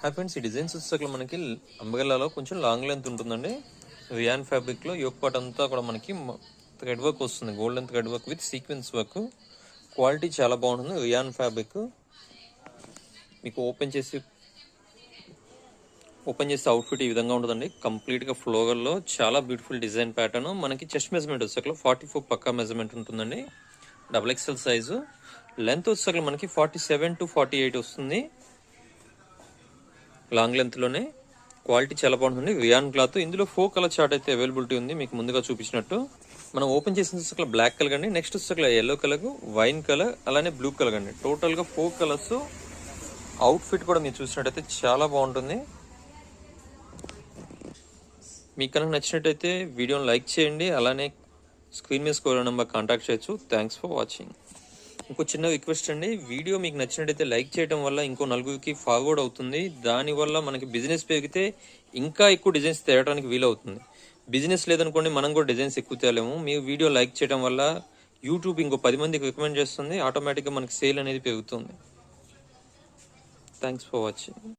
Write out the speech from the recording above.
Hi friends, ఈ designs వచ్చేసరికి మనకి అంబరెల్లాలో కొంచెం లాంగ్ లెంత్ ఉంటుందండి. రియాన్ ఫ్యాబ్రిక్లో యోక్ పార్ట్ అంతా కూడా మనకి థ్రెడ్ వర్క్ వస్తుంది, golden thread work with sequence work. Quality చాలా బాగుంటుంది. రియాన్ ఫ్యాబ్రిక్ మీకు ఓపెన్ చేసి అవుట్ఫిట్ ఈ విధంగా ఉంటుందండి. కంప్లీట్గా ఫ్లోగల్లో చాలా బ్యూటిఫుల్ డిజైన్ ప్యాటర్న్. మనకి చెస్ట్ మెజర్మెంట్ వచ్చేసరికి 44 పక్కా మెజర్మెంట్ ఉంటుందండి. XXL size. లెంత్ వచ్చేసరికి మనకి 47 to 48 వస్తుంది. లాంగ్ లెంత్లోనే క్వాలిటీ చాలా బాగుంటుంది. Rayon cloth. ఇందులో 4 కలర్ చార్ట్ అయితే అవైలబిలిటీ ఉంది, మీకు ముందుగా చూపించినట్టు. మనం ఓపెన్ చేసిన బ్లాక్ కలర్ అండి, నెక్స్ట్ వచ్చేసరికి ఎల్లో కలర్, వైన్ కలర్, అలానే బ్లూ కలర్ అండి. టోటల్గా 4 కలర్స్. అవుట్ఫిట్ కూడా మీరు చూసినట్టయితే చాలా బాగుంటుంది. మీకు కనుక నచ్చినట్టయితే వీడియోని లైక్ చేయండి, అలానే స్క్రీన్ మీద స్క్రోల్ నెంబర్ కాంటాక్ట్ చేయొచ్చు. Thanks for watching. ఇంకో చిన్న రిక్వెస్ట్ అండి, వీడియో మీకు నచ్చినట్టయితే లైక్ చేయడం వల్ల ఇంకో నలుగురికి ఫార్వర్డ్ అవుతుంది. దానివల్ల మనకి బిజినెస్ పెరిగితే ఇంకా ఎక్కువ డిజైన్స్ తేయడానికి వీలవుతుంది. బిజినెస్ లేదనుకోండి, మనం కూడా డిజైన్స్ ఎక్కువ తేలేము. మీ వీడియో లైక్ చేయడం వల్ల యూట్యూబ్ ఇంకో 10 మందికి రికమెండ్ చేస్తుంది. ఆటోమేటిక్గా మనకి సేల్ అనేది పెరుగుతుంది. Thanks for watching.